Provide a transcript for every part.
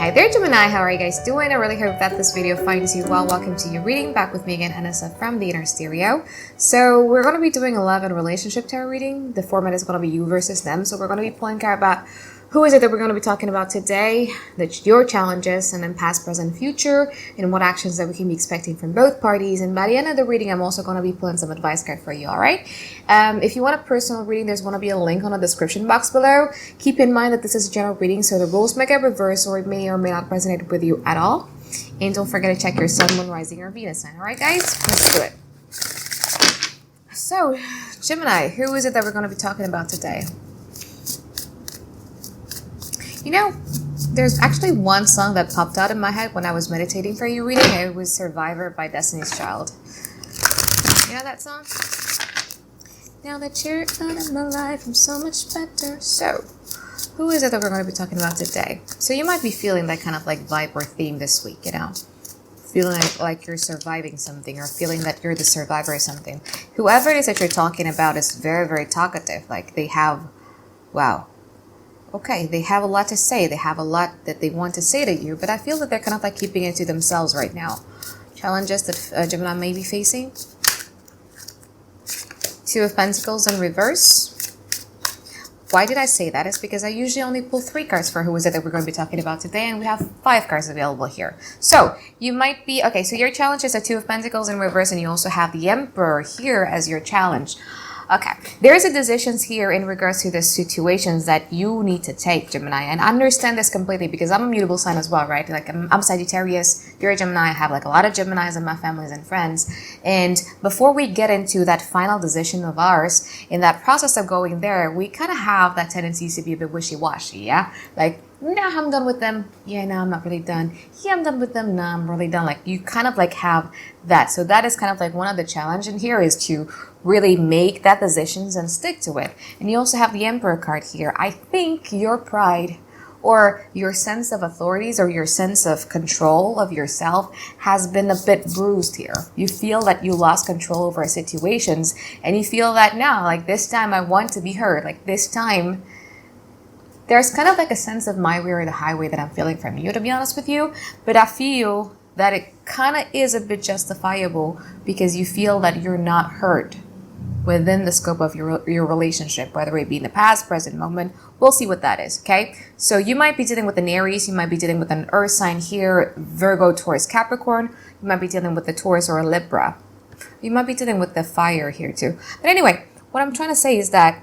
Hi there, Gemini. How are you guys doing? I really hope that this video finds you well. Welcome to your reading. Back with me again, Anisa from the Inner Stereo. So we're going to be doing a love and relationship tarot reading. The format is going to be you versus them. So we're going to be pulling card about who is it that we're going to be talking about today, that's your challenges, and then past, present, future, and what actions that we can be expecting from both parties. And by the end of the reading, I'm also going to be pulling some advice card for you, all right? If you want a personal reading, there's going to be a link on the description box below. Keep in mind that this is a general reading, so the rules may get reversed, or it may or may not resonate with you at all. And don't forget to check your sun, moon, rising, or Venus sign, all right, guys? Let's do it. So, Gemini, who is it that we're going to be talking about today? You know, there's actually one song that popped out in my head when I was meditating for your reading. It was Survivor by Destiny's Child. You know that song? Now that you're out of my life, I'm so much better. So, who is it that we're going to be talking about today? So you might be feeling that kind of like vibe or theme this week, you know? Feeling like you're surviving something, or feeling that you're the survivor of something. Whoever it is that you're talking about is very, very talkative. Like they have, wow. Okay, they have a lot to say. They have a lot that they want to say to you, but I feel that they're kind of like keeping it to themselves right now. Challenges that Gemini may be facing. Two of Pentacles in reverse. Why did I say that? It's because I usually only pull 3 cards for who is it that we're going to be talking about today, and we have 5 cards available here. So you might be, okay, so your challenge is a 2 of Pentacles in reverse, and you also have the Emperor here as your challenge. Okay, there's a decisions here in regards to the situations that you need to take, Gemini, and I understand this completely because I'm a mutable sign as well, right? Like I'm Sagittarius, you're a Gemini, I have like a lot of Geminis in my families and friends, and before we get into that final decision of ours, in that process of going there, we kind of have that tendency to be a bit wishy-washy, yeah? Like, nah, I'm done with them. Yeah, no, I'm not really done. Yeah, I'm done with them. No, I'm really done. Like you kind of like have that. So that is kind of like one of the challenge in here is to really make that decisions and stick to it. And you also have the Emperor card here. I think your pride or your sense of authorities or your sense of control of yourself has been a bit bruised here. You feel that you lost control over situations, and you feel that now, like this time I want to be heard. Like this time, there's kind of like a sense of my way or the highway that I'm feeling from you, to be honest with you. But I feel that it kind of is a bit justifiable because you feel that you're not heard within the scope of your relationship, whether it be in the past, present, moment. We'll see what that is, okay? So you might be dealing with an Aries, you might be dealing with an Earth sign here, Virgo, Taurus, Capricorn. You might be dealing with the Taurus or a Libra. You might be dealing with the fire here too. But anyway, what I'm trying to say is that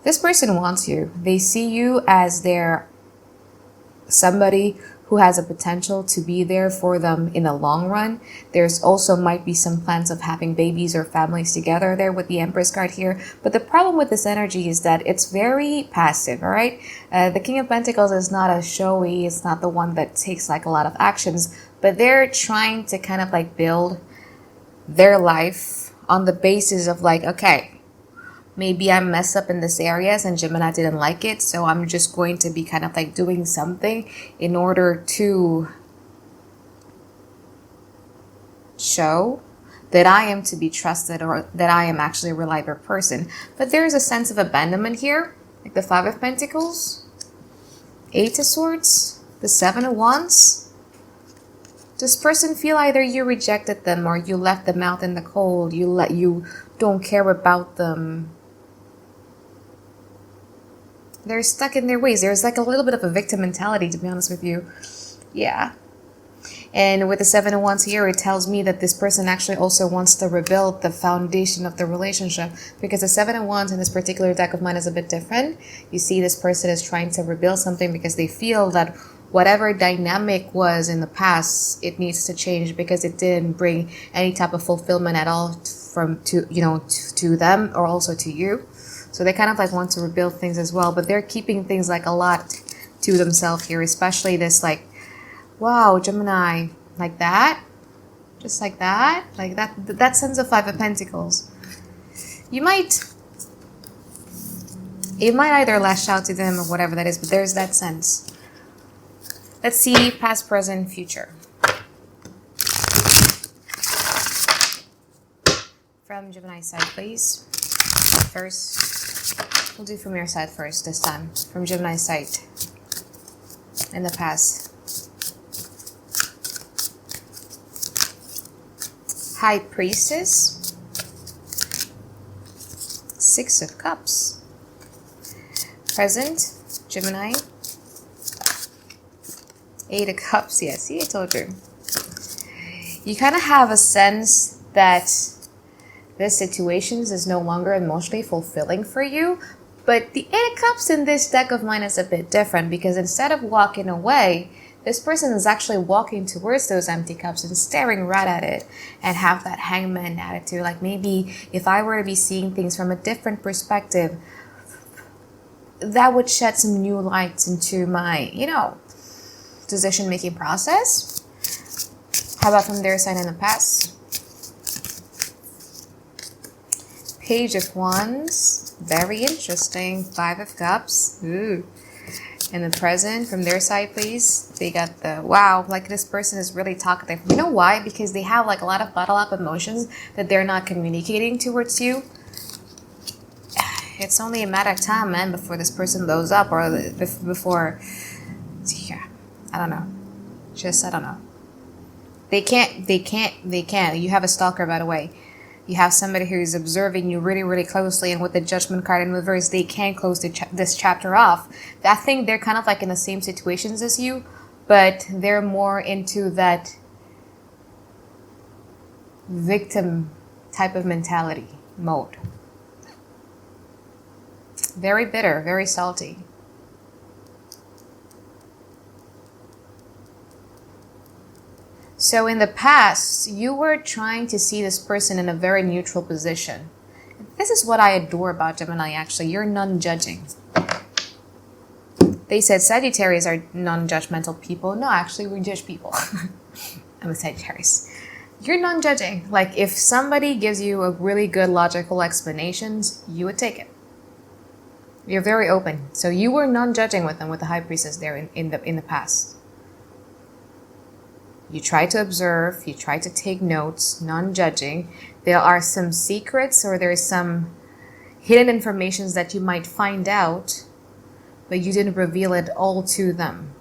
this person wants you. They see you as their somebody who has a potential to be there for them in the long run. There's also might be some plans of having babies or families together there with the Empress card here. But the problem with this energy is that it's very passive, all right? The King of Pentacles is not a showy. It's not the one that takes like a lot of actions. But they're trying to kind of like build their life on the basis of like, okay, maybe I messed up in this areas and Gemini didn't like it, so I'm just going to be kind of like doing something in order to show that I am to be trusted or that I am actually a reliable person. But there is a sense of abandonment here, like the 5 of Pentacles, 8 of Swords, the 7 of Wands. This person feel either you rejected them or you left them out in the cold, you don't care about them. They're stuck in their ways. There's like a little bit of a victim mentality, to be honest with you. Yeah. And with the 7 of Wands here, it tells me that this person actually also wants to rebuild the foundation of the relationship, because the 7 of Wands in this particular deck of mine is a bit different. You see, this person is trying to rebuild something because they feel that whatever dynamic was in the past, it needs to change because it didn't bring any type of fulfillment at all to them or also to you. So they kind of like want to rebuild things as well, but they're keeping things like a lot to themselves here, especially this like, wow, Gemini, like that, just like that sense of 5 of Pentacles. It might either lash out to them or whatever that is, but there's that sense. Let's see past, present, future. From Gemini side, please. First We'll do from your side first this time. From Gemini's side. In the past. High Priestess. Six of Cups. Present, Gemini. Eight of Cups. Yeah, see, I told you. You kind of have a sense that this situation is no longer emotionally fulfilling for you. But the Eight of Cups in this deck of mine is a bit different, because instead of walking away, this person is actually walking towards those empty cups and staring right at it and have that hangman attitude. Like, maybe if I were to be seeing things from a different perspective, that would shed some new lights into my, decision-making process. How about from their side in the past? Page of Wands. Very interesting. Five of Cups. Ooh. In the present, from their side, please. They got the, wow, like this person is really talkative. You know why? Because they have like a lot of bottled up emotions that they're not communicating towards you. It's only a matter of time, man, before this person blows up, or before, yeah, I don't know. I don't know. They can't. You have a stalker, by the way. You have somebody who's observing you really, really closely, and with the Judgment card in reverse, they can't close this chapter off. I think they're kind of like in the same situations as you, but they're more into that victim type of mentality mode. Very bitter, very salty. So in the past, you were trying to see this person in a very neutral position. This is what I adore about Gemini, actually. You're non-judging. They said Sagittarius are non-judgmental people. No, actually, we judge people. I'm a Sagittarius. You're non-judging. Like, if somebody gives you a really good logical explanations, you would take it. You're very open. So you were non-judging with them, with the High Priestess there in the past. You try to observe, you try to take notes, non-judging. There are some secrets, or there's some hidden informations that you might find out, but you didn't reveal it all to them.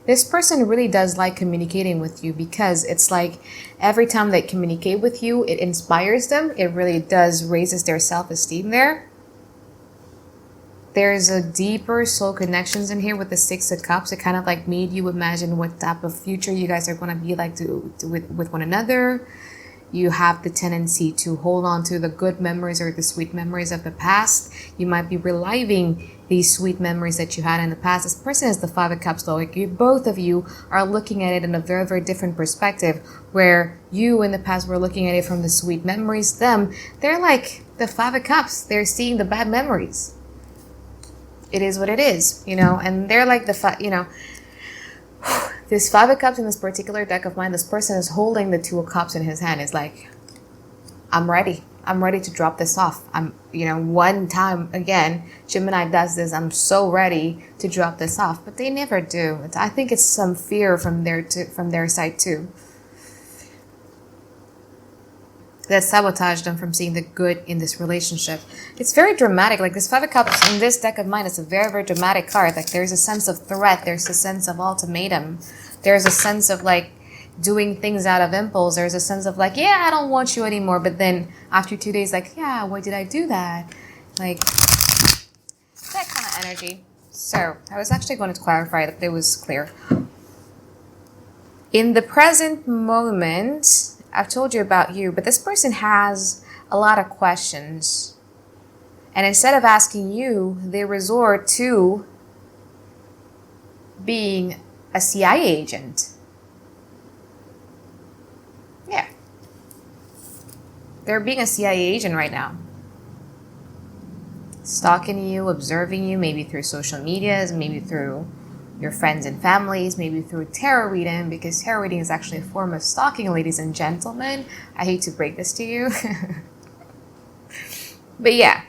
This person really does like communicating with you, because it's like every time they communicate with you, it inspires them. It really does raises their self-esteem there. There's a deeper soul connections in here with the Six of Cups. It kind of like made you imagine what type of future you guys are going to be like with one another. You have the tendency to hold on to the good memories or the sweet memories of the past. You might be reliving these sweet memories that you had in the past. This person is the Five of Cups, though. Like, both of you are looking at it in a very, very different perspective, where you in the past were looking at it from the sweet memories. They're like the Five of Cups. They're seeing the bad memories. It is what it is, and they're like this Five of Cups in this particular deck of mine, this person is holding the Two of Cups in his hand. It's like, I'm ready to drop this off. One time again, Gemini does this, I'm so ready to drop this off, but they never do. I think it's some fear from their side too, that sabotage them from seeing the good in this relationship. It's very dramatic. Like, this Five of Cups in this deck of mine is a very, very dramatic card. Like, there's a sense of threat. There's a sense of ultimatum. There's a sense of, like, doing things out of impulse. There's a sense of, like, yeah, I don't want you anymore. But then after 2 days, like, yeah, why did I do that? Like, that kind of energy. So, I was actually going to clarify that it was clear. In the present moment, I've told you about you, but this person has a lot of questions. And instead of asking you, they resort to being a CIA agent. Yeah. They're being a CIA agent right now. Stalking you, observing you, maybe through social medias, maybe through your friends and families, maybe through tarot reading, because tarot reading is actually a form of stalking, ladies and gentlemen. I hate to break this to you. But yeah.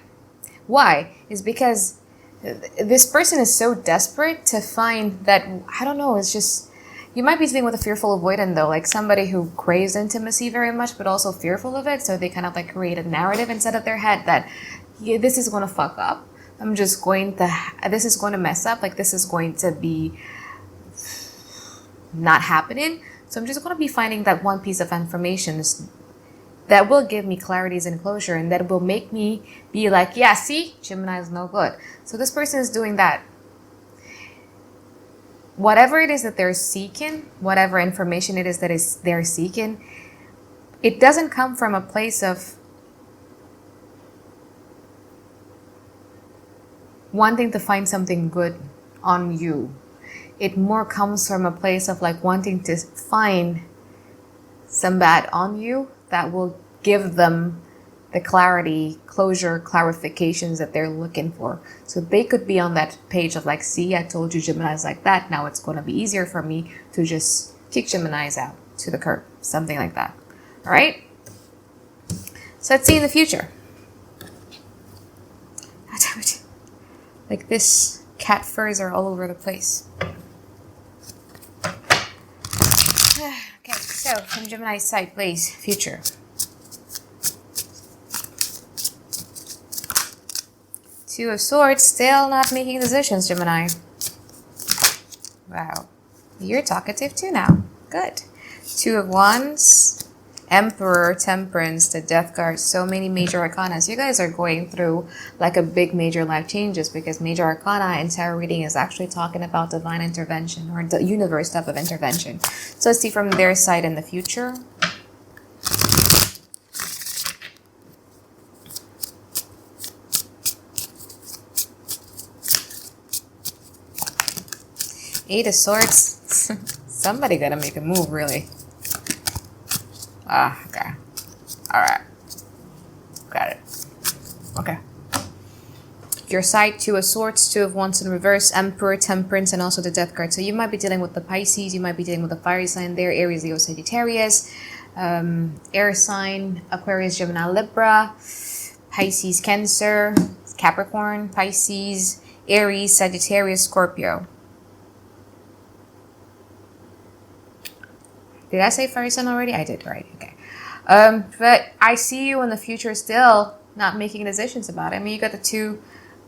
Why? Is because this person is so desperate to find that, I don't know, it's just, you might be dealing with a fearful avoidant, though, like somebody who craves intimacy very much, but also fearful of it. So they kind of like create a narrative inside of their head that, yeah, this is going to fuck up. I'm just going to, this is going to mess up. Like this is going to be not happening. So I'm just going to be finding that one piece of information that will give me clarities and closure, and that will make me be like, yeah, see, Gemini is no good. So this person is doing that. Whatever it is that they're seeking, whatever information it is that they're seeking, it doesn't come from a place of wanting to find something good on you. It more comes from a place of like wanting to find some bad on you that will give them the clarity, closure, clarifications that they're looking for. So they could be on that page of like, see, I told you Gemini's like that. Now it's going to be easier for me to just kick Gemini's out to the curb. Something like that. All right. So let's see in the future. Oh, damn it. Like this cat furs are all over the place. Okay, so from Gemini's side, please, future. Two of Swords, still not making decisions, Gemini. Wow. You're talkative too now. Good. Two of Wands, Emperor, Temperance, the Death card. So many major arcana. You guys are going through like a big major life changes, because major arcana in tarot reading is actually talking about divine intervention or the universe type of intervention. So let's see from their side in the future. Eight of Swords. Somebody gotta make a move, really. Ah, okay. Alright. Got it. Okay. Your side, Two of Swords, Two of Wands in reverse, Emperor, Temperance, and also the Death card. So you might be dealing with the Pisces, you might be dealing with the fiery sign there, Aries, Leo, Sagittarius, air sign, Aquarius, Gemini, Libra, Pisces, Cancer, Capricorn, Pisces, Aries, Sagittarius, Scorpio. Did I say fiery sign already? I did, right? Okay. But I see you in the future still not making decisions about it. I mean, you got the Two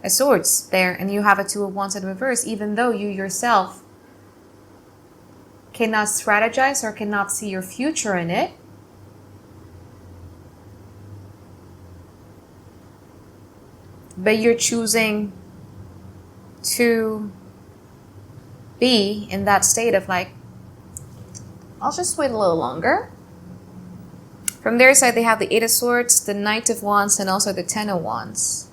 of Swords there, and you have a Two of Wands in reverse, even though you yourself cannot strategize or cannot see your future in it. But you're choosing to be in that state of like, I'll just wait a little longer. From their side, they have the Eight of Swords, the Knight of Wands, and also the Ten of Wands.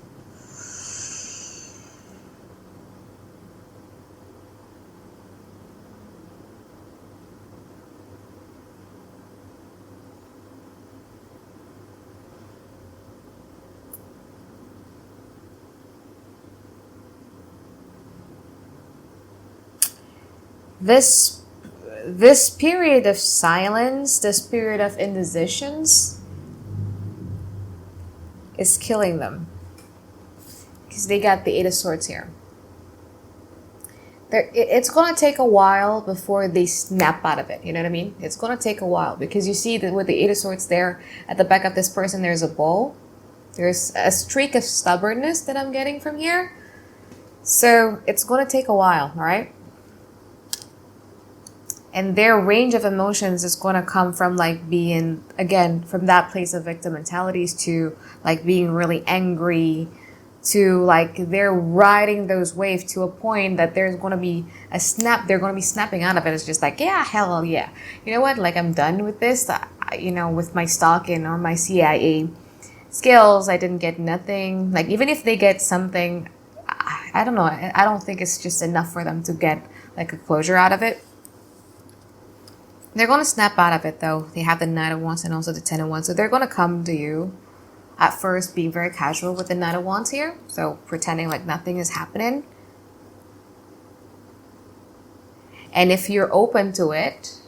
This period of silence, this period of indecisions is killing them. Because they got the Eight of Swords here. It's going to take a while before they snap out of it. You know what I mean? It's going to take a while. Because you see that with the Eight of Swords there, at the back of this person, there's a bull. There's a streak of stubbornness that I'm getting from here. So it's going to take a while, all right? And their range of emotions is going to come from like being, again, from that place of victim mentalities to like being really angry, to like they're riding those waves to a point that there's going to be a snap. They're going to be snapping out of it. It's just like, yeah, hell yeah. You know what? Like I'm done with this. With my stalking or my CIA skills, I didn't get nothing. Like even if they get something, I don't know. I don't think it's just enough for them to get like a closure out of it. They're going to snap out of it, though. They have the Knight of Wands and also the Ten of Wands. So they're going to come to you at first being very casual with the Knight of Wands here. So pretending like nothing is happening. And if you're open to it,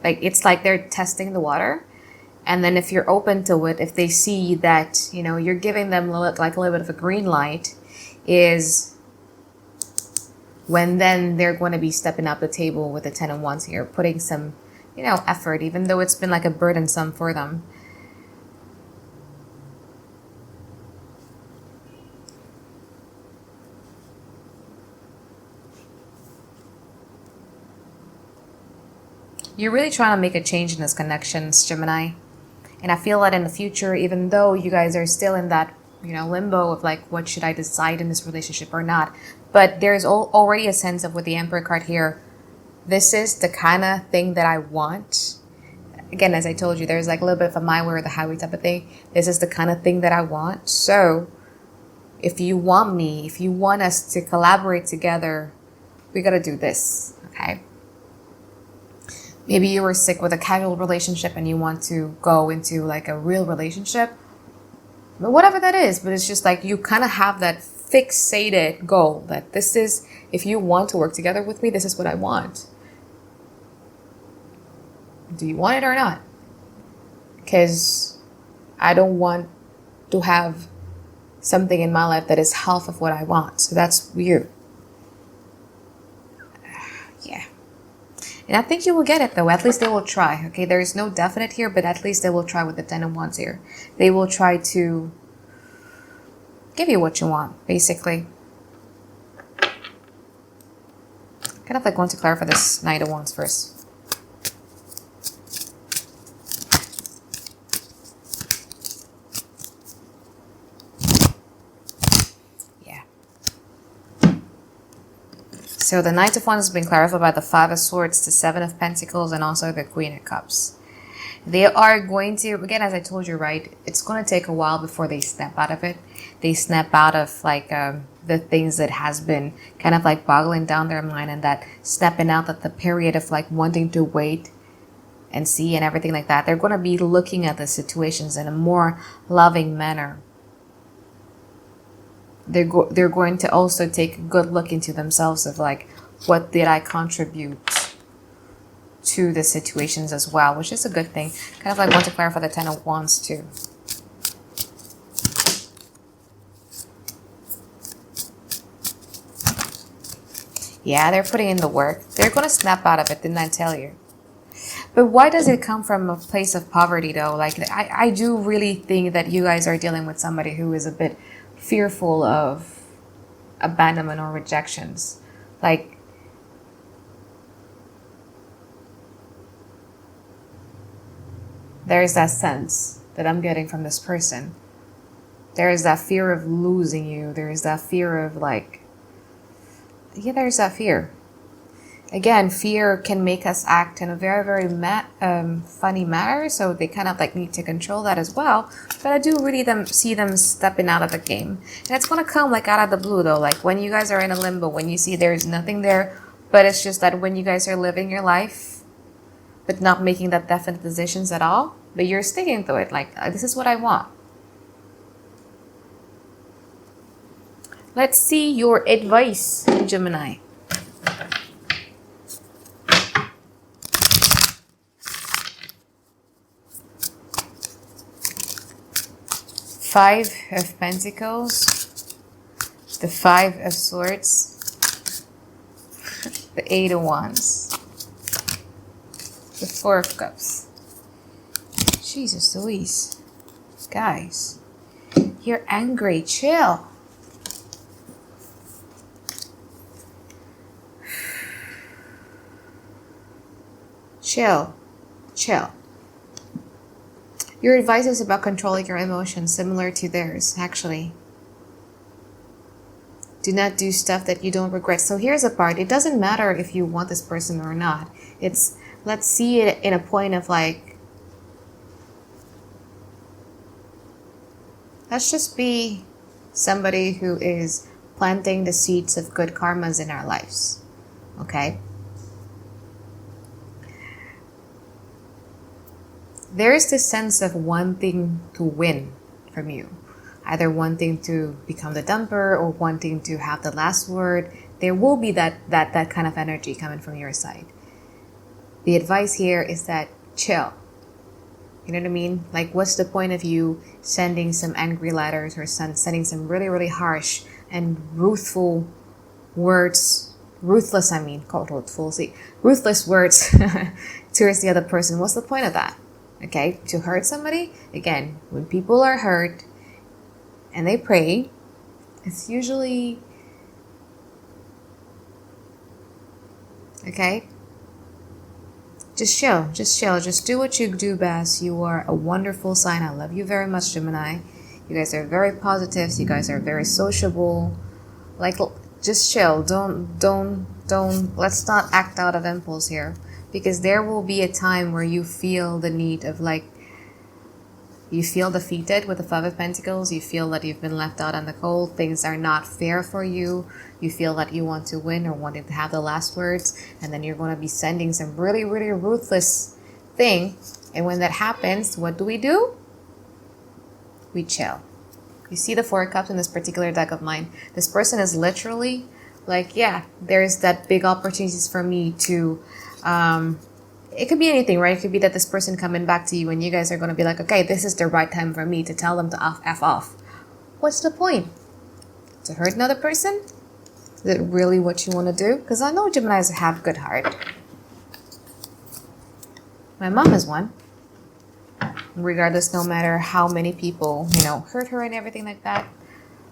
like it's like they're testing the water. And then if you're open to it, if they see that, you're giving them like a little bit of a green light, is when then they're going to be stepping up the table with the Ten of Wands here, putting some effort, even though it's been like a burdensome for them. You're really trying to make a change in this connections, Gemini. And I feel that in the future, even though you guys are still in that, limbo of like, what should I decide in this relationship or not? But there's already a sense of, with the Emperor card here, this is the kind of thing that I want. Again, as I told you, there's like a little bit of a my way or the highway type of thing. This is the kind of thing that I want. So if you want me, if you want us to collaborate together, we got to do this. Okay. Maybe you were sick with a casual relationship and you want to go into like a real relationship. But whatever that is, but it's just like you kind of have that fixated goal that this is, if you want to work together with me, this is what I want. Do you want it or not? Because I don't want to have something in my life that is half of what I want. So that's weird. Yeah. And I think you will get it though. At least they will try. Okay, there is no definite here, but at least they will try with the 10 of Wands here. They will try to give you what you want, basically. Kind of like want to clarify this Knight of Wands first. So the Knight of Wands has been clarified by the Five of Swords, the Seven of Pentacles, and also the Queen of Cups. They are going to, again, as I told you, right, it's going to take a while before they snap out of it. They snap out of like the things that has been kind of like boggling down their mind, and that snapping out of the period of like wanting to wait and see and everything like that. They're going to be looking at the situations in a more loving manner. They're going to also take a good look into themselves of like, what did I contribute to the situations as well, which is a good thing. Kind of like want to clarify the 10 of Wands too. Yeah, they're putting in the work. They're going to snap out of it, didn't I tell you? But why does it come from a place of poverty though? Like, I do really think that you guys are dealing with somebody who is a bit fearful of abandonment or rejections. Like, there is that sense that I'm getting from this person. There is that fear of losing you. There is that fear of like, yeah, there's that fear. Again, fear can make us act in a very, very funny manner. So they kind of like need to control that as well. But I do really see them stepping out of the game. And it's going to come like out of the blue though. Like when you guys are in a limbo, when you see there's nothing there. But it's just that when you guys are living your life, but not making that definite decisions at all. But you're sticking to it. Like, this is what I want. Let's see your advice, Gemini. Five of Pentacles, the Five of Swords, the Eight of Wands, the Four of Cups. Jesus Louise. Guys, you're angry. Chill. Chill. Chill. Your advice is about controlling your emotions, similar to theirs, actually. Do not do stuff that you don't regret. So here's the part. It doesn't matter if you want this person or not. It's, let's see it in a point of like, let's just be somebody who is planting the seeds of good karmas in our lives. Okay? There is this sense of wanting to win from you. Either wanting to become the dumper or wanting to have the last word. There will be that kind of energy coming from your side. The advice here is that chill. You know what I mean? Like, what's the point of you sending some angry letters or sending some really, really harsh and ruthless words, ruthless words towards the other person? What's the point of that? Okay, to hurt somebody? Again, when people are hurt and they pray, it's usually, okay, just chill, just do what you do best. You are a wonderful sign. I love you very much, Gemini. You guys are very positive. You guys are very sociable. Like, just chill. Don't. Let's not act out of impulse here, because there will be a time where you feel the need of, like, you feel defeated with the Five of Pentacles. You feel that you've been left out on the cold. Things are not fair for you. You feel that you want to win or wanting to have the last words. And then you're going to be sending some really, really ruthless thing. And when that happens, what do? We chill. You see the Four of Cups in this particular deck of mine. This person is literally like, yeah, there's that big opportunities for me to... it could be anything, right? It could be that this person coming back to you and you guys are going to be like, okay, this is the right time for me to tell them to F off. What's the point? To hurt another person? Is it really what you want to do? Because I know Geminis have good heart. My mom is one. Regardless, no matter how many people, hurt her and everything like that.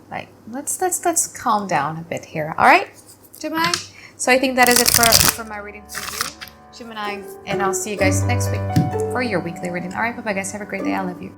Like, let's calm down a bit here. All right, Gemini? So I think that is it for my reading for you, Gemini, and I'll see you guys next week for your weekly reading. All right, bye-bye, guys. Have a great day. I love you.